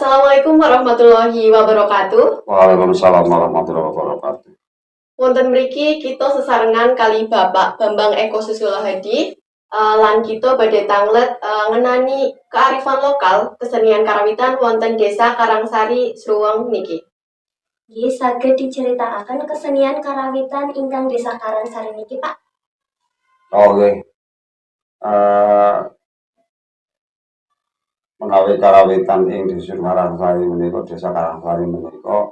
Assalamualaikum warahmatullahi wabarakatuh. Waalaikumsalam warahmatullahi wabarakatuh. Wonten mriki kita sesarengan kali Bapak Bambang Eko Susilo Hadi lan kita badhe tanglet ngenani kearifan lokal kesenian karawitan wonten Desa Karangsari Sruweng niki. Nggih, saged diceritakaken kesenian karawitan ingkang Desa Karangsari niki, Pak? Oke. Menawi karawitan ing Desa Karangsari menika, Desa Karangsari menika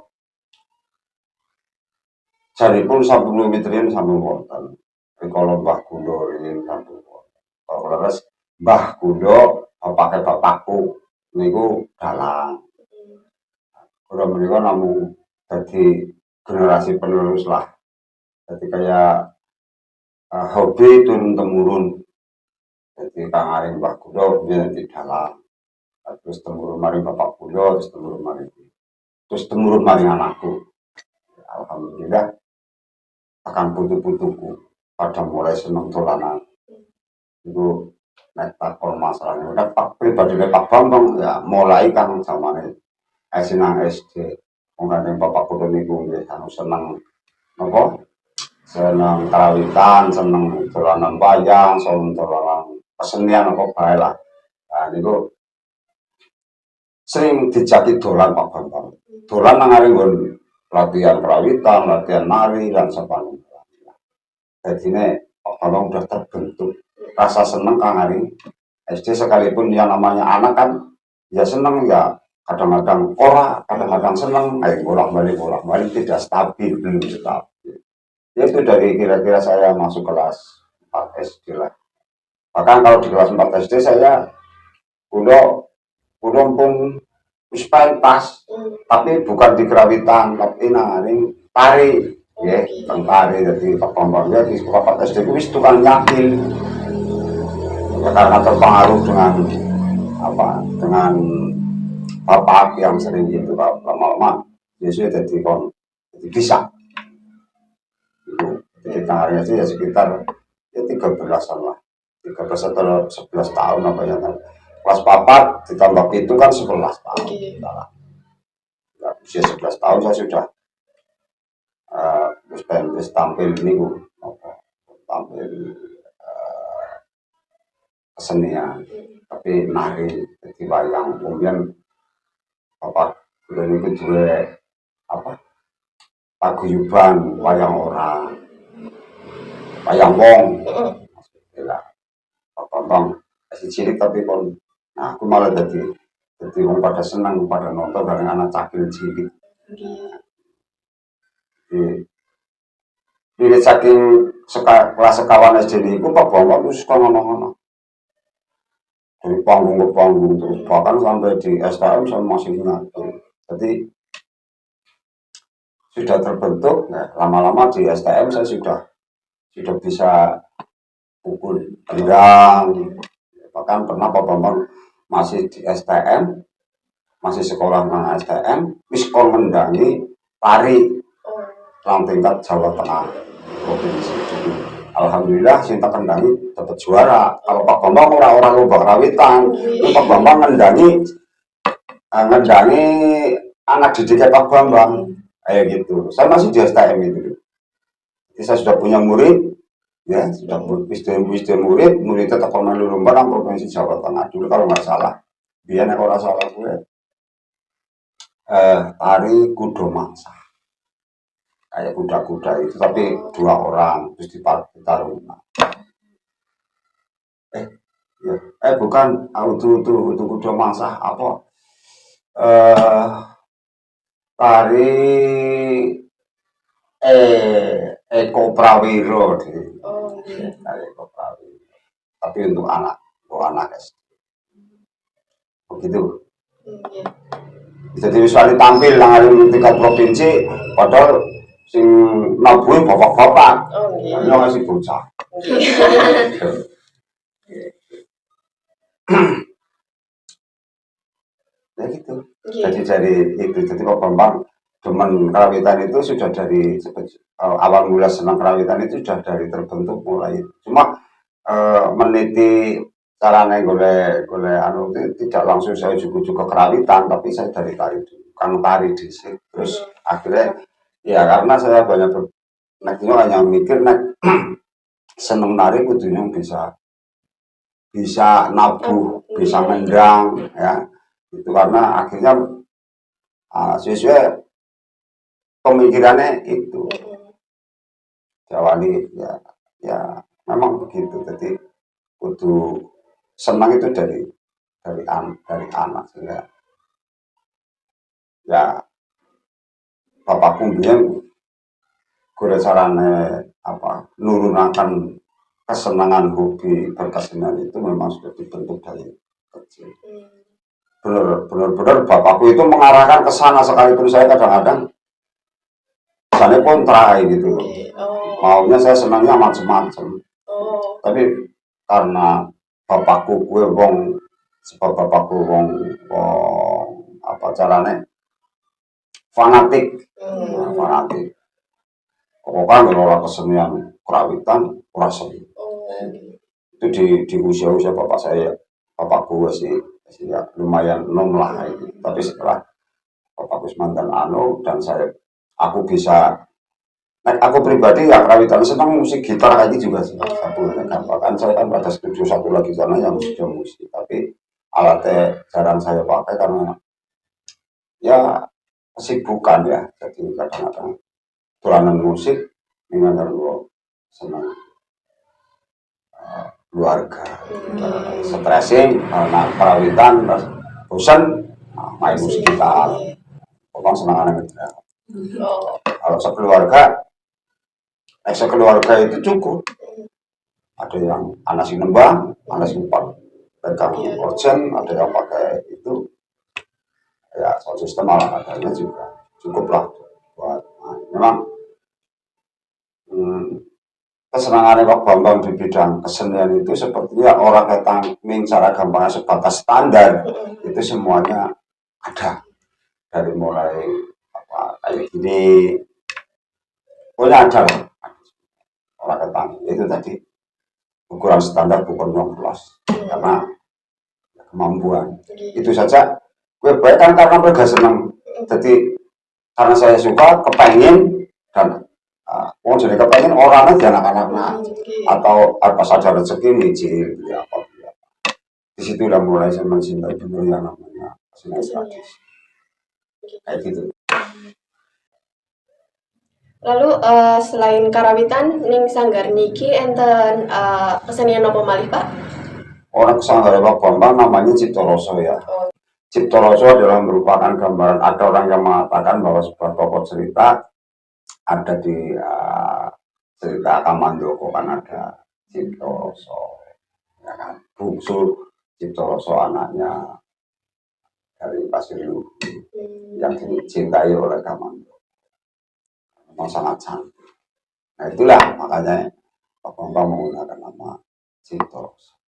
jaripun sampun mitrian sampun wonten. Rikala Mbah Gundo ing sampun wonten. Leres Mbah Gundo bapake bapakku niku dalang. Kula menika namung dadi generasi penerus lah. Jadi kayak hobi turun temurun. Jadi kang aring Mbah Gundo dadi dalang. Terus temurun maring bapak kula, terus temurun maring anakku. Alhamdulillah akan putu-putuku pada mulai seneng dolanan. Itu nek takon masalahnya. Nek Pak pribadi Pak Bambang ya mulai kan zamane sinang SD. Mungkin bapak kula niku nggih seneng napa? Seneng karawitan, seneng dolanan wayang, seneng dolanan kesenian apa bae lah. Nah niku sering dijaki dolan Pak Bambang. Dolan nang nggon latihan karawitan, latihan nari dan sebagainya. Jadi Pak Bambang udah terbentuk rasa seneng kang aring SD sekalipun yang namanya anak kan ya seneng ya kadang-kadang ora, kadang-kadang seneng, bolak-balik tidak stabil, belum stabil. Ya itu dari kira-kira saya masuk kelas 4 SD lah. Bahkan kalau di kelas 4 SD saya udah pun wis pentas, tapi bukan di kerawitan, tapi nang tari, ya, tari. Jadi Pak Bambang ya di sekolah 4 SD itu wis tukang nyakil, ya, karena terpengaruh dengan bapak yang sering gitu, lama-lama Yesus jadi bisa. Jadi tarinya sih ya sekitar ya 13-an lah, 13 atau 11 tahun apa ya. Kelas 4 ditambah itu kan 11 tahun. Nah, usia 11 tahun saya sudah terus tampil ini tampil kesenian, tapi nari jadi wayang. Kemudian bapak udah ini juga paguyuban wayang orang, wayang wong. Pak Bambang masih cilik tapi kon. Nah, aku malah jadi orang pada senang, pada nonton bareng anak cakil cilik. Jadi saking kelas sekawan SD ini, Pak Bambang itu suka ngomong-ngomong. Dari panggung ke panggung, terus bahkan sampai di STM saya masih ingat. Jadi sudah terbentuk, nah, lama-lama di STM saya sudah bisa pukul gendang. Bahkan pernah Pak Bambang masih di STM, masih sekolah nang STM, wis kon mendangi tari lang tingkat Jawa Tengah provinsi. Alhamdulillah Sinta kendangi dapat juara. Kalau Pak Bambang orang-orang lomba karawitan, Pak Bambang mendangi anak didiknya Pak Bambang kayak gitu. Saya masih di STM itu. Jadi saya sudah punya murid. Ya, sudah wisdom murid tetap melu lomba nang provinsi Jawa Tengah dulu kalau nggak salah. Biar kalau nggak salah gue tari kudo mangsa. Kayak kuda-kuda itu tapi 2 orang terus ditaruh. Bukan itu kudo mangsa apa? Tari Eko Prawiro deh. Eko Prawiro. Tapi untuk anak SD. Begitu. Jadi visual tampil nang tingkat provinsi, padahal sing nabuhi bapak-bapak. Ini masih bocah. Ya gitu. Jadi Pak Bambang demen karawitan itu sudah dari awal mula senang karawitan itu sudah dari terbentuk mulai. Cuma meneliti caranya golek anu itu tidak langsung saya ujuk-ujuk ke kerawitan, tapi saya dari tari dulu. Kan tari dhisik. Terus akhirnya ya karena saya banyak hanya mikir seneng nari kudunya bisa bisa nabuh, bisa nendang ya. Itu karena akhirnya sesuai pemikirannya itu. Jawani ya memang begitu. Jadi kudu senang itu dari anak sehingga ya bapakku biyen gure carane apa nurunakan kesenangan hobi berkesenian itu memang sudah dibentuk dari kecil. Benar-benar bapakku itu mengarahkan ke sana, sekalipun saya kadang-kadang misalnya kontra gitu loh. Maunya saya senangnya macam-macam. Tapi karena bapakku gue sebab bapakku apa caranya fanatik. Fanatik. Pokoknya ngelola kesenian kerawitan kurasa itu di usia-usia bapakku sih ya lumayan nom lah itu. Tapi setelah bapakku mantan dan aku pribadi ya kerawitan senang musik gitar kayak gitu juga sih. Kan saya kan ada studio satu lagi sana yang musik, tapi alatnya jarang saya pakai karena ya kesibukan ya. Jadi kadang-kadang tulanan musik dengan gue senang keluarga, stressing karena kerawitan, bosan main musik gitar, pokoknya senang anak gitu. Kalau sekeluarga itu cukup. Ada yang anak si nembang, anak si pegang organ, ada yang pakai itu ya sound system ala adanya juga cukup lah buat memang kesenangan Pak Bambang di bidang kesenian itu sepertinya orang ketangming cara gampangnya sebatas standar itu semuanya ada dari mulai apa kayak gini pokoknya ada lah orang ketangming itu tadi ukuran standar bukan 16 karena kemampuan itu saja gue baik kan karena mereka senang jadi karena saya suka kepengen dan jadi kepengen orangnya di anak-anak atau apa saja rezeki micil ya apa di situ udah mulai saya mencintai dunia yang namanya kesenian tradisi kayak gitu. Lalu selain karawitan ning sanggar niki enten kesenian apa malih Pak? Orang sanggar Pak Bambang namanya Ciptoroso ya. Ciptoroso adalah merupakan gambaran, ada orang yang mengatakan bahwa sebuah tokoh cerita ada di cerita Kamandoko kan ada Ciptoroso ya kan, bungsu Ciptoroso anaknya dari Pasir Luhur yang dicintai oleh Kamandoko, memang sangat cantik. Nah itulah makanya Pak Bambang menggunakan nama Ciptoroso.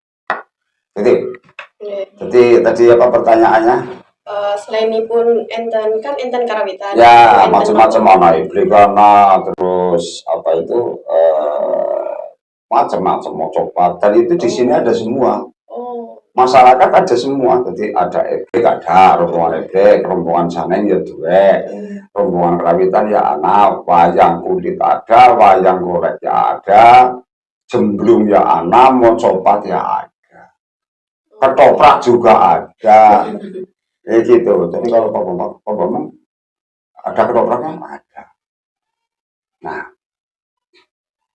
Jadi tadi apa pertanyaannya? Selain pun enten karawitan. Ya macam-macam mana iblikana terus apa itu macam-macam mau coba dan itu di sini ada semua. Masyarakat ada semua, jadi ada eblik ada rombongan eblik, rombongan saneng ya duwe, rombongan kerawitan ya anak, wayang kulit ada, wayang golek ya ada, jemblung ya anak, mau copat ya ada, ketoprak juga ada. Gitu. Jadi kalau Pak Bambang ada ketopraknya ada. Nah,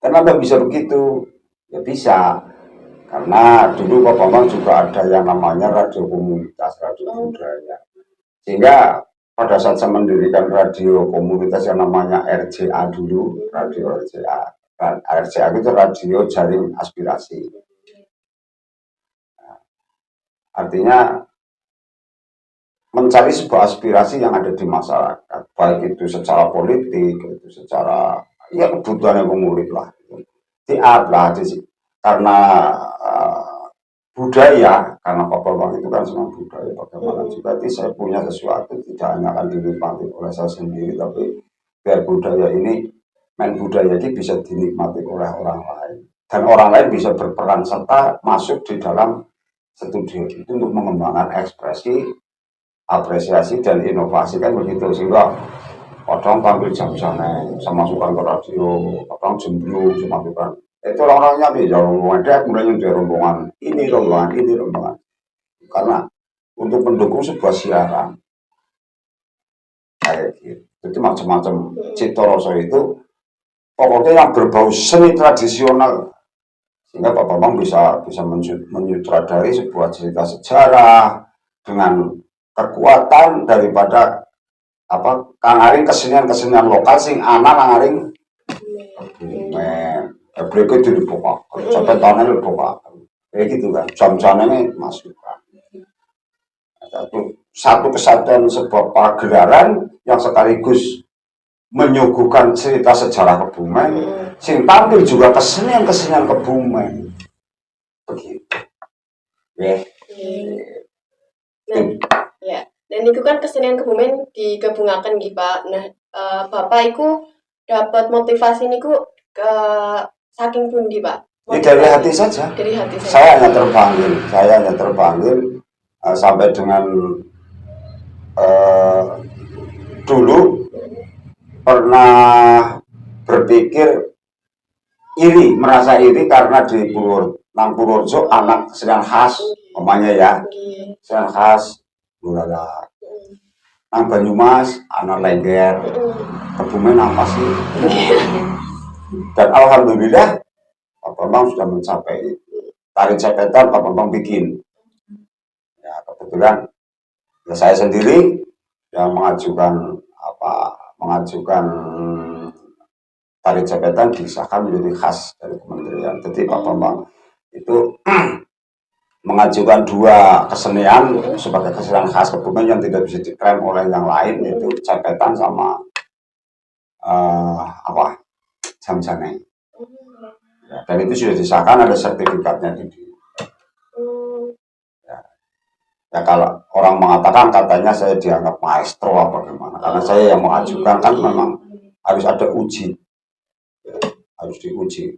kenapa bisa begitu? Ya bisa. Karena dulu Pak Bambang juga ada yang namanya radio komunitas, radio budaya. Sehingga pada saat saya mendirikan radio komunitas yang namanya RJA dulu, radio RJA. RJA itu radio jaring aspirasi. Nah, artinya mencari sebuah aspirasi yang ada di masyarakat, baik itu secara politik, itu secara ya kebutuhan yang murid lah, di art lah, karena budaya, karena Pak Bambang itu kan senang budaya, bagaimana juga saya punya sesuatu tidak hanya akan dinikmati oleh saya sendiri, tapi biar budaya ini, budaya ini bisa dinikmati oleh orang lain, dan orang lain bisa berperan serta masuk di dalam studio itu untuk mengembangkan ekspresi, apresiasi dan inovasi kan begitu sehingga kadang tampil jam-jamnya sama masukkan ke radio, kadang jemblung masukkan itu orang-orangnya bisa rombongan dia kemudian dia rombongan ini rombongan karena untuk mendukung sebuah siaran kayak gitu. Jadi macam-macam cita rasa itu pokoknya yang berbau seni tradisional sehingga Pak Bambang bisa menyutradari sebuah cerita sejarah dengan kekuatan daripada apa kangaring kesenian lokal sing ana kangaring berikut di pokok sampai tahunnya di pokok kayak gitu kan jam-jamnya masukkan satu kesatuan sebuah pagelaran yang sekaligus menyuguhkan cerita sejarah Kebumen sing tampil juga kesenian Kebumen begitu ya dan itu kan kesenian Kebumen digabungakan gitu Pak. Nah Bapak itu dapat motivasi niku ke saking pundi Pak? Ini dari hati saja. Dari hati saja. Saya hanya terpanggil sampai dengan dulu pernah berpikir merasa iri karena di Purworejo anak sedang khas, namanya ya, sedang khas, gulala. Nang Banyumas, anak lengger, Kebumen apa sih? Dan alhamdulillah, Pak Bambang sudah mencapai tari cepetan Pak Bambang bikin. Ya kebetulan ya saya sendiri yang mengajukan tari cepetan disahkan menjadi khas dari kementerian. Jadi Pak Bambang itu mengajukan dua kesenian sebagai kesenian khas Kebumen yang tidak bisa diklaim oleh yang lain yaitu cepetan sama jam-jamnya. Ya, dan itu sudah disahkan ada sertifikatnya ya kalau orang mengatakan katanya saya dianggap maestro apa gimana karena saya yang mengajukan kan memang harus ada uji harus diuji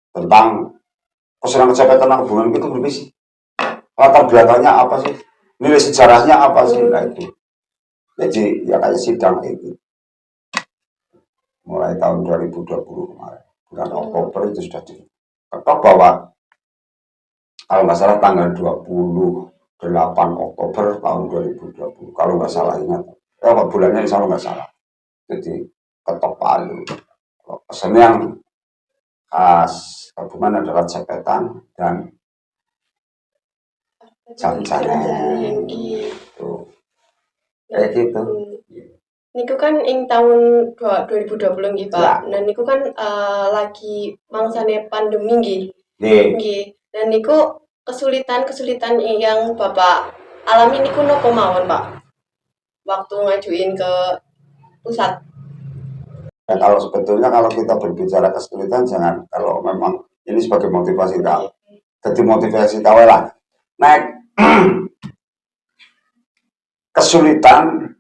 tentang kesenian cepetan Kebumen itu berapa sih latar belakangnya apa sih nilai sejarahnya apa sih nah itu jadi ya kayak sidang itu mulai tahun 2020 kemarin bulan Oktober itu sudah diketok bahwa kalau nggak salah tanggal 28 Oktober tahun 2020 kalau nggak salah ingat bulannya insya Allah nggak salah jadi ketok palu kesenian khas Kebumen adalah cepetan dan jam-jamnya gitu. Kayak gitu. Niku kan ing tahun 2020 nggih Pak. Ya. Nah niku kan lagi mangsane pandemi nggih. Nggih. Nggih. Dan niku kesulitan yang Bapak alami niku nopo mawon Pak? Waktu ngajuin ke pusat. Ya, kalau sebetulnya kalau kita berbicara kesulitan jangan kalau memang ini sebagai motivasi kau. Jadi motivasi kau lah. Naik kesulitan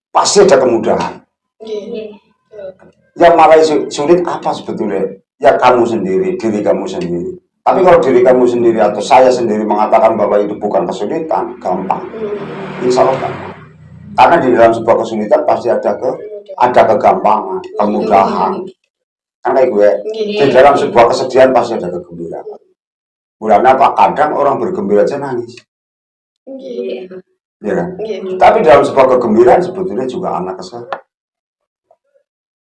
pasti ada kemudahan. Yang malah sulit apa sebetulnya? Ya kamu sendiri, diri kamu sendiri. Tapi kalau diri kamu sendiri atau saya sendiri mengatakan bahwa itu bukan kesulitan, gampang. Insya Allah gampang. Karena di dalam sebuah kesulitan pasti ada kegampangan, kemudahan. Kan kayak gue, di dalam sebuah kesedihan pasti ada kegembiraan. Bulan apa? Kadang orang bergembira aja nangis. Ya kan? Tapi dalam sebuah kegembiraan sebetulnya juga anak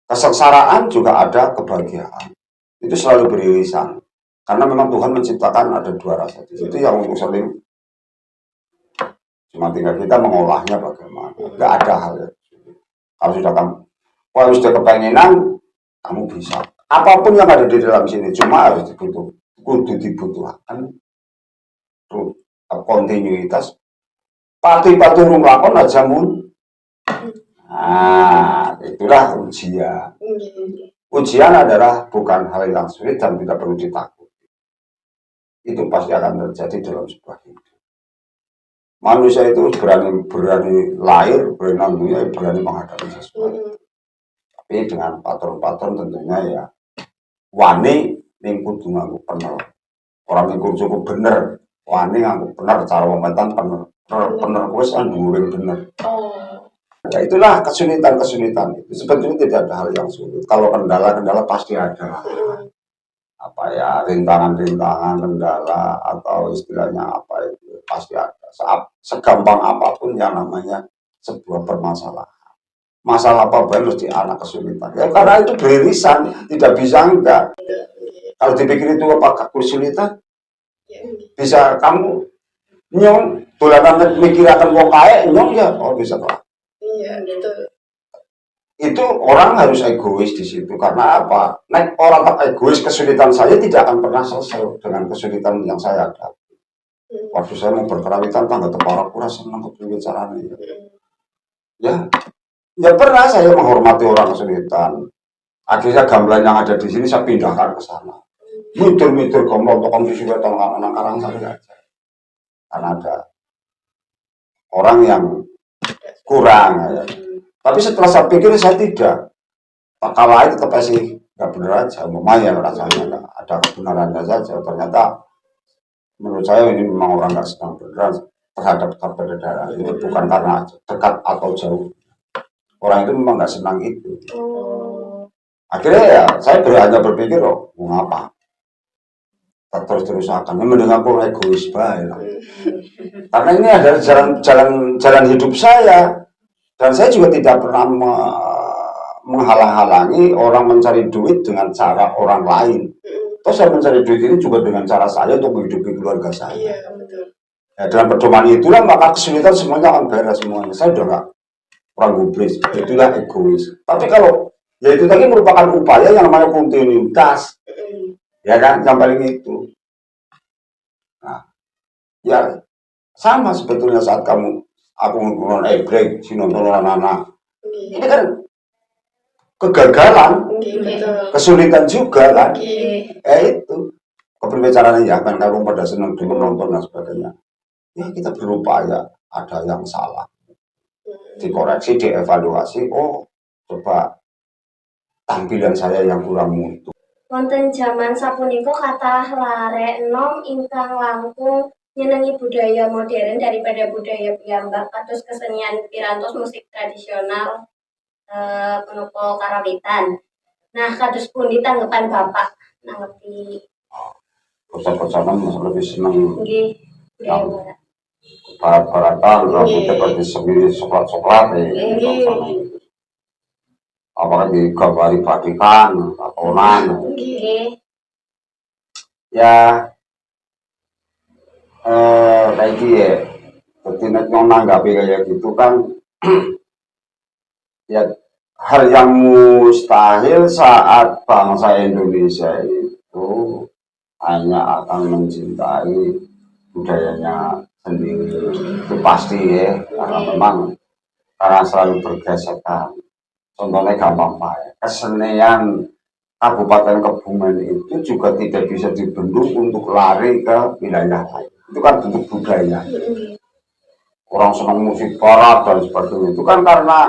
kesengsaraan juga ada kebahagiaan. Itu selalu beririsan. Karena memang Tuhan menciptakan ada dua rasa. Itu yang untuk saling cuma tinggal kita mengolahnya bagaimana. Enggak ada hal ya. Kalau sudah kepengenan, kamu bisa. Apapun yang ada di dalam sini, cuma harus dibutuhkan kontinuitas. Pati-pati rumlakon aja mun. Nah, itulah ujian. Ujian adalah bukan hal yang sulit dan tidak perlu ditakuti. Itu pasti akan terjadi dalam sebuah hidup. Manusia itu berani lahir, berani menghadapi sesuatu. Tapi dengan patron-patron tentunya ya wani ning kudu nganggo pener. Orang yang cukup bener wani nganggo bener cara pemaintan bener wis dhuwuring bener. Oh. Ya itulah kesulitan-kesulitan itu. Sebetulnya tidak ada hal yang sulit. Kalau kendala-kendala pasti ada. Apa ya, rintangan-rintangan, kendala atau istilahnya apa itu pasti ada. Segampang apapun yang namanya sebuah permasalahan. Masalah apa mesti anak kesulitan. Ya karena itu beririsan, tidak bisa enggak. Kalau dipikir itu apakah kesulitan? Bisa kamu nyong dolanan mikir akan wong kae nyong ya, oh bisa lah. Iya, betul. Itu orang harus egois di situ karena apa? Nek orang egois, kesulitan saya tidak akan pernah selesai dengan kesulitan yang saya ada. Waktu saya mau berkerawitan tangga tepara kurang senang kepikiran caranya. Ya pernah saya menghormati orang kesulitan. Akhirnya gamelan yang ada di sini saya pindahkan ke sana. Mitur-mitur gombong tokong di sini tolong karang saya aja. Karena ada orang yang kurang. Ya. Tapi setelah saya pikir saya tidak. Tak kalah tetap sih nggak benar aja. Lumayan rasanya ada kebenarannya saja. Ternyata menurut saya ini memang orang nggak sedang benar terhadap perbedaan. Itu bukan karena dekat atau jauh. Orang itu memang nggak senang itu. Akhirnya ya saya hanya berpikir, oh mau apa? Terus akan mendengar orang egois banget. Karena ini adalah jalan hidup saya. Dan saya juga tidak pernah menghalang-halangi orang mencari duit dengan cara orang lain. Terus saya mencari duit ini juga dengan cara saya untuk menghidupi keluarga saya. Iya, betul. Ya, dengan pedoman itulah maka kesulitan semuanya akan beres semuanya. Saya udah nggak orang gubris, itulah egois. Tapi kalau ya itu tadi merupakan upaya yang namanya kontinuitas, ya kan, yang paling itu. Nah, ya sama sebetulnya saat aku ngomong break si nonton anak-anak ini kan kegagalan, kesulitan juga kan, itu keberbicaraannya ya kan kalau pada senang dengan nonton dan sebagainya. Ya kita berupaya ada yang salah, dikoreksi, dievaluasi. Oh coba tampilan saya yang kurang mutu. Wonten jaman sapunika kathah larek enom ingkang langkung nyenengi budaya modern daripada budaya piyambak kados kesenian pirantos musik tradisional menapa karawitan. Nah, kados pundi tanggapan Bapak nanggepi Bocah-bocahan lebih seneng nggih budaya barat-baratan, rambutnya seperti semi coklat-coklat apakah digambari batikan, tatonan. Ya kayak gitu ya, ketika menanggapi kayak gitu kan ya hal yang mustahil saat bangsa Indonesia itu hanya akan mencintai budayanya sendiri. Itu pasti ya, karena memang karena selalu bergesekan. Contohnya gampang Pak, kesenian Kabupaten Kebumen itu juga tidak bisa dibendung untuk lari ke wilayah lain. Itu kan bentuk budaya. Orang senang musik barat dan sebagainya itu kan karena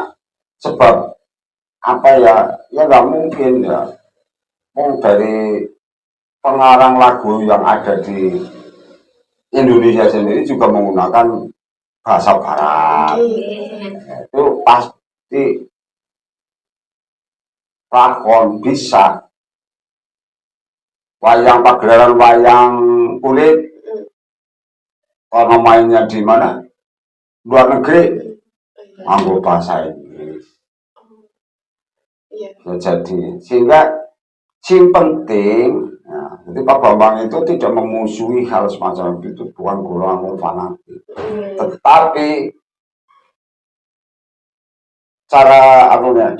sebab apa ya nggak mungkin ya. Dari pengarang lagu yang ada di Indonesia sendiri juga menggunakan bahasa barat. Itu pasti lakon bisa wayang pagelaran wayang kulit karena mainnya di mana luar negeri nganggo bahasa Inggris. Jadi sehingga yang penting ya, jadi Pak Bambang itu tidak memusuhi hal semacam itu, bukan golongan fanatik, tetapi cara anunya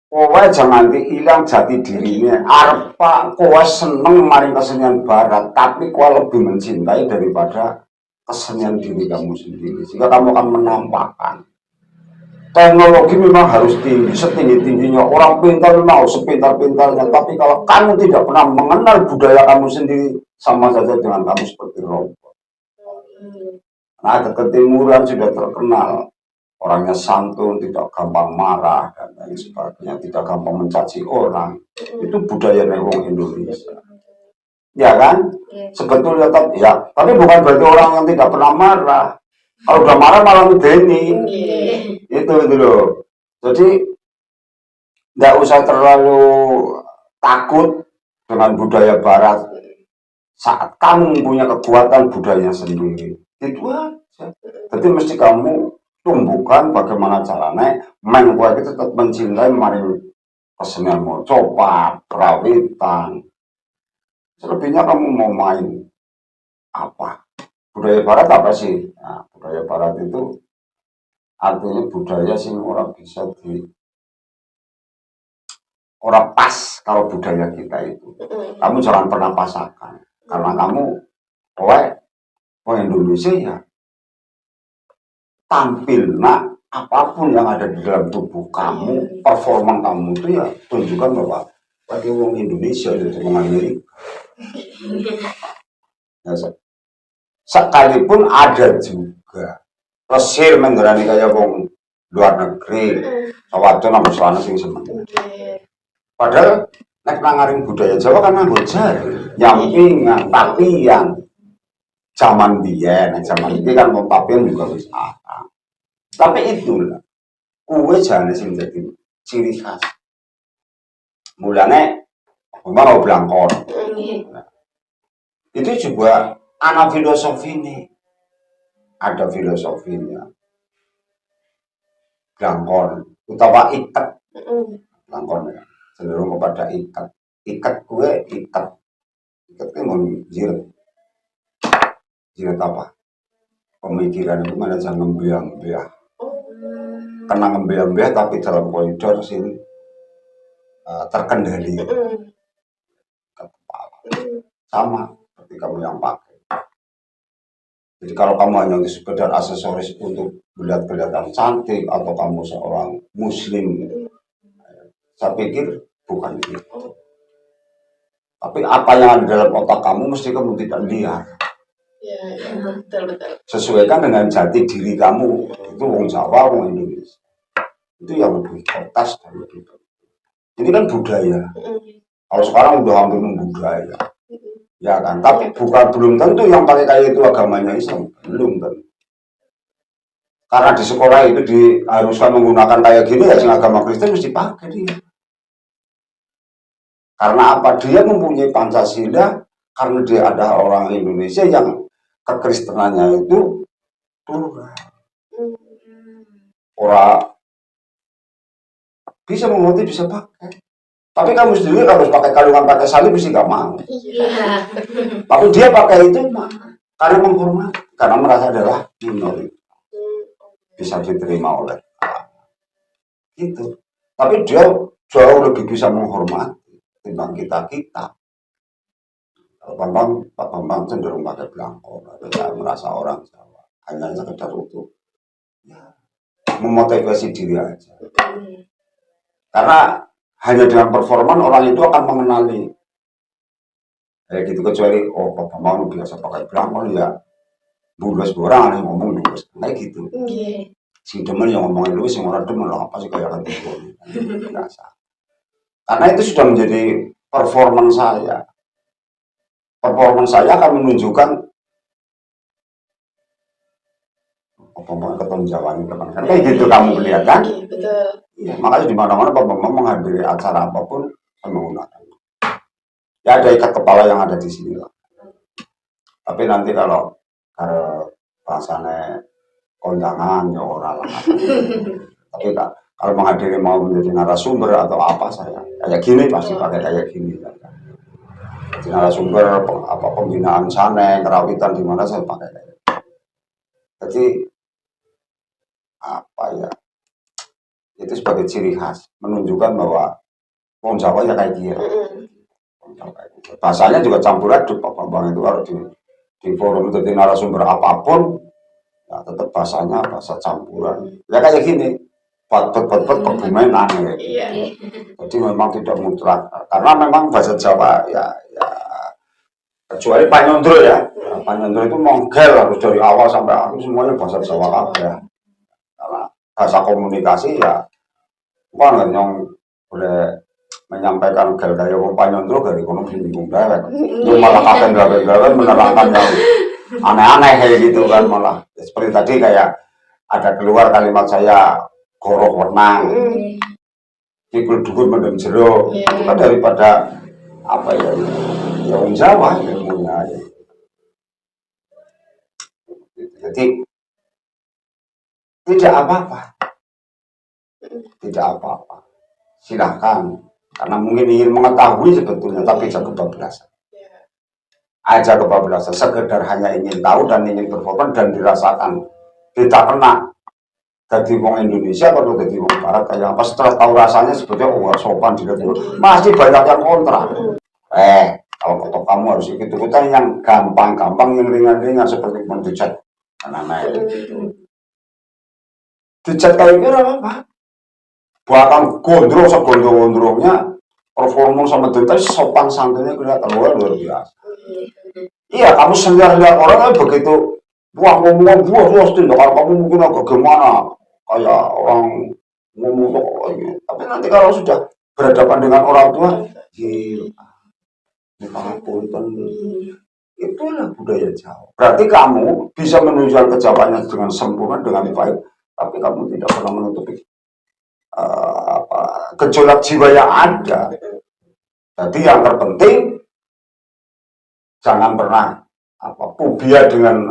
kowe jangan hilang jati dirinya. Arpa kowe seneng maring kesenian barat, tapi kowe lebih mencintai daripada kesenian diri kamu sendiri, sehingga kamu akan menampakkan teknologi memang harus tinggi, setinggi-tingginya. Orang pintar memang harus sepintar-pintarnya, tapi kalau kamu tidak pernah mengenal budaya kamu sendiri, sama saja dengan kamu seperti robot. Nah, ketimuran sudah terkenal, orangnya santun, tidak gampang marah, dan lain sebagainya, tidak gampang mencaci orang. Itu budaya orang Indonesia. ya kan? Sebetulnya tapi bukan berarti orang yang tidak pernah marah. Kalau udah marah malah ngedeni. Itu loh. Jadi nggak usah terlalu takut dengan budaya barat saat kamu punya kekuatan budaya sendiri. Itu aja. Jadi mesti kamu tumbuhkan bagaimana caranya main itu tetap mencintai maring kesenian mau coba perawitan. Selebihnya kamu mau main apa? Budaya barat apa sih? Nah, budaya barat itu artinya budaya sing orang bisa orang pas kalau budaya kita itu. Kamu jangan pernah pasangkan karena kamu Indonesia ya tampil apapun yang ada di dalam tubuh kamu, performa kamu itu ya tunjukkan bahwa bagi orang Indonesia itu orang Amerika. Ya, sekalipun ada juga Mesir mengerani kayak wong luar negeri, sawadon nang selana sing seneng. Padahal nek nangaring budaya Jawa kan nganggo jari, nyampingan, tapian. Zaman biyen, zaman iki kan wong tapian juga wis ada. Tapi itulah kue jane sing dadi ciri khas. Mulane mau blangkon. Itu juga ada filosofinya. Ada filosofinya. Blangkon utawa ikat. Blangkon ya. Cenderung kepada ikat. Ikat kue ikat. Ikat itu mau jirat. Jirat apa? Pemikiran itu mana jangan ngembiang-biang. Kena ngembiang-biang tapi dalam koridor sini terkendali. Sama seperti kamu yang pakai. Jadi kalau kamu hanya sekedar aksesoris untuk kelihatan cantik atau kamu seorang muslim, saya pikir bukan itu. Tapi apa yang ada dalam otak kamu mesti kamu tidak liar. Ya, betul. Sesuaikan dengan jati diri kamu. Itu wong Jawa, wong Indonesia. Itu yang lebih kotas dan lebih penting. Ini kan budaya. Kalau sekarang udah hampir membudaya. Ya kan, tapi belum tentu yang pakai kayak itu agamanya Islam, belum tentu. Karena di sekolah itu diharuskan menggunakan kayak gini ya, sing agama Kristen mesti pakai dia. Karena apa? Dia mempunyai Pancasila, karena dia ada orang Indonesia yang kekristenannya itu plural. Orang bisa mengerti, bisa pakai. Tapi kamu sendiri harus pakai kalungan, pakai salib, mesti gak mau. Iya. Tapi dia pakai itu karena menghormati, karena merasa adalah minoritas, bisa diterima oleh itu. Tapi dia jauh lebih bisa menghormati timbang kita. Pak Bambang cenderung pakai belangko, saya merasa orang Jawa hanya sekedar untuk memotivasi diri aja. Karena hanya dengan performan orang itu akan mengenali. Kayak gitu, kecuali Pak Bambang biasa pakai belangko ya bulus orang yang ngomong bulus kayak gitu. Sing demen yang ngomongin lu, sing orang demen lah apa sih kayak gitu. Biasa. Karena itu sudah menjadi performan saya. Performan saya akan menunjukkan ketemu Jawa ini kan kayak gitu kamu lihat kan? Betul. Ya, makanya di mana-mana Pak Bambang menghadiri acara apapun menggunakan. Ya ada ikat kepala yang ada di sini lah. Tapi nanti kalau rasanya kondangan ya orang lah. Tapi kalau menghadiri mau menjadi narasumber atau apa saya kayak gini pasti pakai kayak gini. Jadi narasumber apa pembinaan sana, kerawitan di mana saya pakai kayak gitu. Jadi apa ya? Itu sebagai ciri khas menunjukkan bahwa wong Jawa ya kayak gitu. Bahasanya juga campur aduk Pak Bambang itu kalau di forum itu di narasumber apapun ya tetap bahasanya bahasa campuran. Ya kayak gini. Kebumen aneh. Jadi memang tidak mutlak karena memang bahasa Jawa ya kecuali Pak Nyondro ya. Pak Nyondro itu monggel harus dari awal sampai akhir semuanya bahasa Jawa kabeh. Karena bahasa komunikasi ya bukan yang boleh menyampaikan gaya wong panyondro dari kono bingung dewek. Itu malah kakek gawe-gawe menerangkan yang aneh-aneh kayak gitu kan malah. Seperti tadi kayak ada keluar kalimat saya goroh wenang, pikul dukun mendem jero, itu kan daripada apa ya, ya wong Jawa ilmunya. Ya. Jadi tidak apa-apa, tidak apa-apa. Silahkan, karena mungkin ingin mengetahui sebetulnya, tapi jangan kebablasan. Aja kebablasan, sekedar hanya ingin tahu dan ingin berkorban dan dirasakan. Kita pernah jadi wong Indonesia atau jadi wong Barat kayak apa, setelah tahu rasanya sebetulnya sopan dilihat masih banyak yang kontra. Kalau foto kamu harus ikut-ikutan yang gampang-gampang, yang ringan-ringan seperti mendicat anak-anak itu. Dicat kayak gitu apa? Bahkan gondrong segondrong-gondrongnya performa sama detail sopan santunnya kelihatan luar biasa. Iya, kamu sendiri orang begitu wah ngomong buah tindakan kamu mungkin agak gimana kayak orang ngomong gitu. Tapi nanti kalau sudah berhadapan dengan orang tua, itulah budaya Jawa. Berarti kamu bisa menunjukkan kejawabannya dengan sempurna, dengan baik, tapi kamu tidak pernah menutupi gejolak jiwa yang ada. Jadi yang terpenting jangan pernah fobia dengan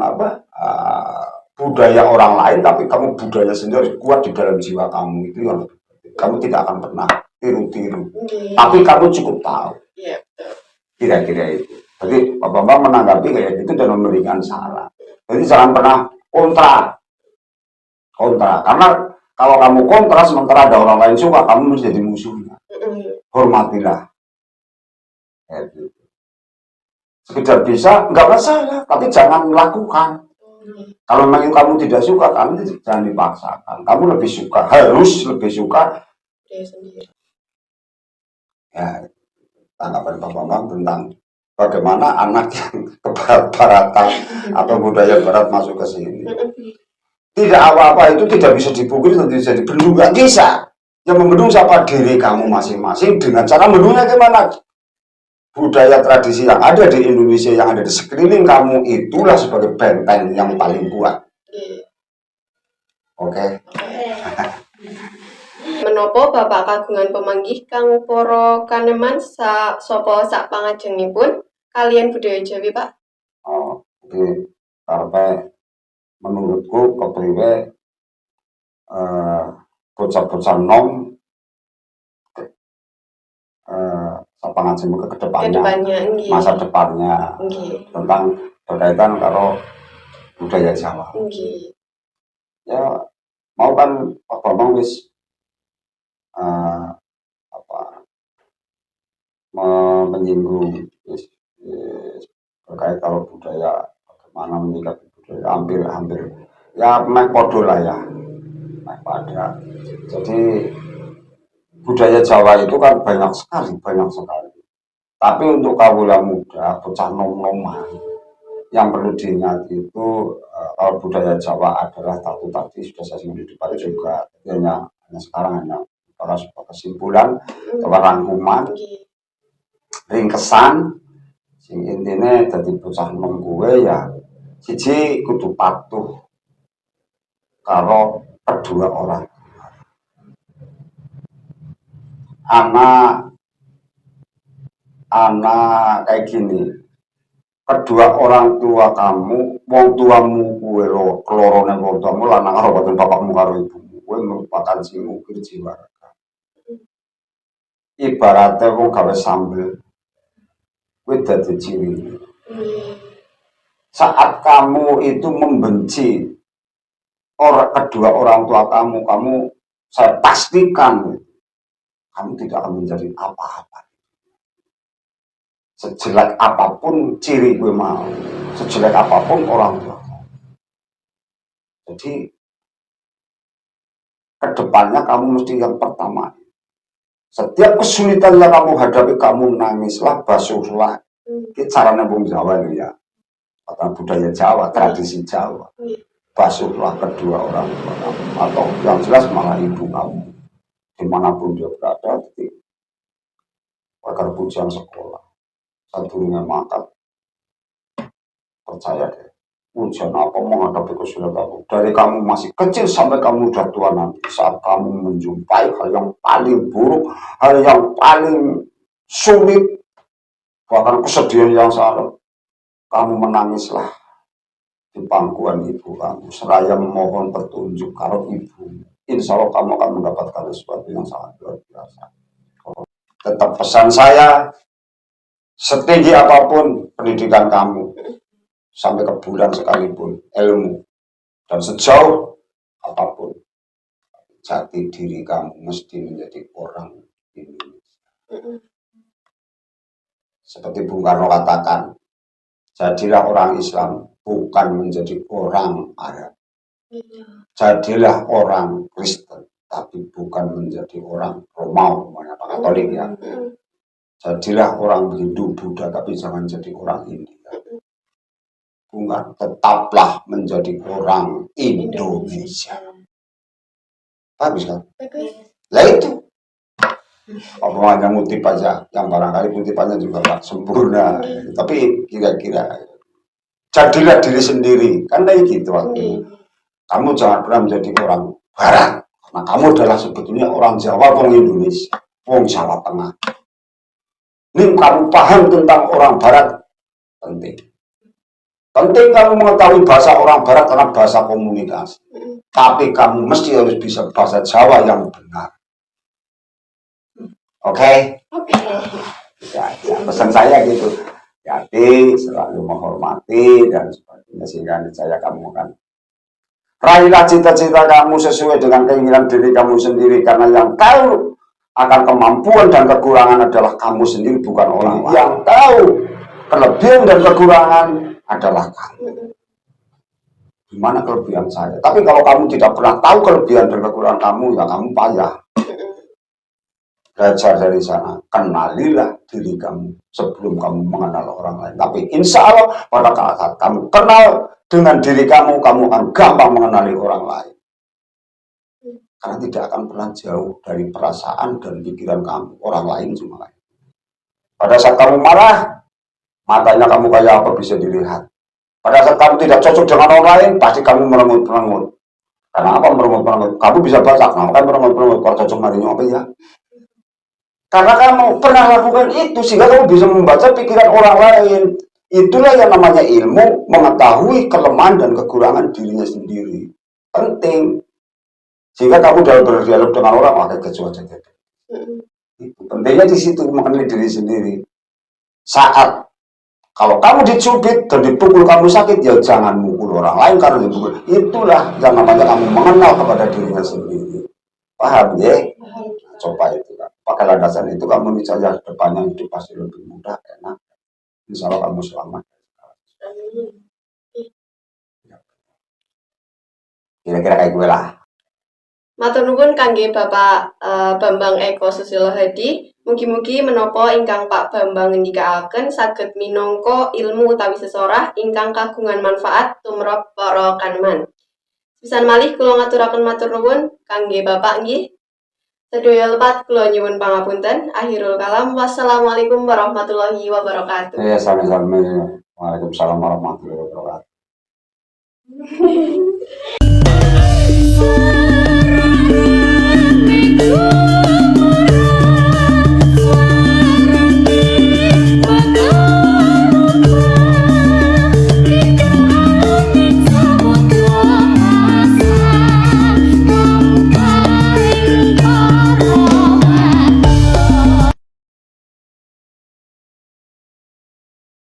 budaya orang lain, tapi kamu budaya sendiri kuat di dalam jiwa kamu. Itu yang kamu tidak akan pernah tiru-tiru. Tapi kamu cukup tahu. Kira-kira itu. Jadi Pak Bambang menanggapi kayak gitu dan memberikan saran. Jadi jangan pernah kontra. Karena kalau kamu kontra sementara ada orang lain suka, kamu menjadi musuhnya. Hormatilah. Sekedar bisa, nggak masalah, tapi jangan melakukan. Kalau memang kamu tidak suka, kamu jangan dipaksakan. Kamu lebih suka, harus lebih suka. Ya, tanggapan Pak Bambang tentang bagaimana anak yang ke barat-baratan atau budaya barat masuk ke sini. Tidak apa-apa itu tidak bisa dipukul, tidak bisa dibendung, nggak bisa. Yang membendung siapa? Diri kamu masing-masing dengan cara membendungnya gimana? Budaya tradisi yang ada di Indonesia, yang ada di sekeliling kamu, itulah sebagai benteng yang paling kuat. Oke. Menopo Bapak kagungan pemanggih kang poro kaneman sopo sak pangajengipun kalian budaya Jawi, Pak? Oke. Karena menurutku kepriwe bocah-bocah nom pangajian ke depannya masa depannya tentang berkaitan karo budaya Jawa. Ya mau kan Pak Bambang wis menyinggung terkait kalau budaya bagaimana menyikapi budaya hampir ya memang podo lah ya pada. Jadi budaya Jawa itu kan banyak sekali. Tapi untuk kawula muda, bocah nom-noman, yang perlu diingat itu kalau budaya Jawa adalah tadi sudah saya singgung di depan juga. Hanya sekarang hanya para sebuah kesimpulan, rangkuman, ringkesan, sing intine dadi bocah nom kuwe ya siji kudu patuh karo kedua orang. Anak kayak gini, kedua orang tua kamu, wong tuamu kuwe kelorone wong tuamu lanang karo boten bapakmu karo ibumu, kuwe merupakan sing ukir jiwa. Ibaratnya wong gawe sambel, kuwe dadi ciri. Saat kamu itu membenci kedua orang tua kamu, saya pastikan kamu tidak akan menjadi apa-apa. Sejelek apapun ciri gue mau, sejelek apapun orang tua. Jadi kedepannya kamu mesti yang pertama. Setiap kesulitan yang kamu hadapi, kamu nangislah, basuhlah. Ini caranya wong Jawa ini ya. Atau budaya Jawa, tradisi Jawa. Basuhlah kedua orang tua kamu. Atau yang jelas malah ibu kamu. Dimanapun dia berada, agar pujian sekolah. Sadurunge makat, percaya deh. Ujian apa menghadapi kesulitan dari kamu masih kecil sampai kamu udah tua nanti, saat kamu menjumpai hal yang paling buruk, hal yang paling sulit, bahkan kesedihan yang sangat, kamu menangislah di pangkuan ibu kamu seraya memohon petunjuk karo ibu. Insya Allah kamu akan mendapatkan sesuatu yang sangat luar biasa. Tetap pesan saya, setinggi apapun pendidikan kamu, sampai ke bulan sekalipun ilmu, dan sejauh apapun jati diri kamu mesti menjadi orang Indonesia. Seperti Bung Karno katakan, jadilah orang Islam, bukan menjadi orang Arab. Jadilah orang Kristen, tapi bukan menjadi orang Romawi atau Katolik ya. Jadilah orang Hindu, Buddha, tapi jangan jadi orang India. Bukan, tetaplah menjadi orang Indonesia. Bagus kan? Lah itu. Apa hanya ngutip aja, yang barangkali kutipannya juga gak sempurna. Tapi kira-kira jadilah diri sendiri, kan kayak gitu waktu. Kamu jangan pernah menjadi orang Barat, karena kamu adalah sebetulnya orang Jawa, orang Indonesia, orang Jawa Tengah. Ini kamu paham tentang orang Barat, penting. Penting kamu mengetahui bahasa orang Barat karena bahasa komunikasi. Tapi kamu mesti harus bisa bahasa Jawa yang benar. Oke? Ya, pesan saya gitu. Jadi selalu menghormati dan sebagainya sehingga saya kamu akan raihlah cita-cita kamu sesuai dengan keinginan diri kamu sendiri, karena yang tahu akan kemampuan dan kekurangan adalah kamu sendiri, bukan orang lain. Yang tahu kelebihan dan kekurangan adalah kamu. Gimana kelebihan saya? Tapi kalau kamu tidak pernah tahu kelebihan dan kekurangan kamu, ya kamu payah. Belajar dari sana, kenalilah diri kamu sebelum kamu mengenal orang lain. Tapi insya Allah pada saat kamu kenal dengan diri kamu, kamu akan gampang mengenali orang lain. Karena tidak akan pernah jauh dari perasaan dan pikiran kamu. Orang lain cuma lain. Pada saat kamu marah, matanya kamu kayak apa bisa dilihat. Pada saat kamu tidak cocok dengan orang lain, pasti kamu merengut-merengut. Karena apa merengut-merengut? Kamu bisa baca, kenapa kan merengut-merengut? Kalau cocok marinya apa ya? Karena kamu pernah lakukan itu, sehingga kamu bisa membaca pikiran orang lain. Itulah yang namanya ilmu, mengetahui kelemahan dan kekurangan dirinya sendiri. Penting. Sehingga kamu dalam berdialog dengan orang, pakai kecuali saja. Pentingnya di situ, mengenali diri sendiri. Saat kalau kamu dicubit dan dipukul kamu sakit, ya jangan mukul orang lain karena dipukul. Itulah yang namanya kamu mengenal kepada dirinya sendiri. Paham ya? Coba itu kan. Pakai landasan itu kamu misalnya depannya hidup pasti lebih mudah, enak. Insya Allah kamu selamat. Kira-kira kayak gue lah. Matur nuwun kangge Bapak Bambang Eko Susilo Hadi. Mugi-mugi menapa ingkang Pak Bambang ngendikaaken saged minangka ilmu utawi sesorah ingkang kagungan manfaat tumrap para kaneman. Pisan malih kula ngaturaken matur nuwun kangge Bapak nggih. Sedaya lepat kula nyuwun pangapunten. Akhirul kalam. Wassalamualaikum warahmatullahi wabarakatuh. Ya, sami-sami. Waalaikumsalam warahmatullahi wabarakatuh.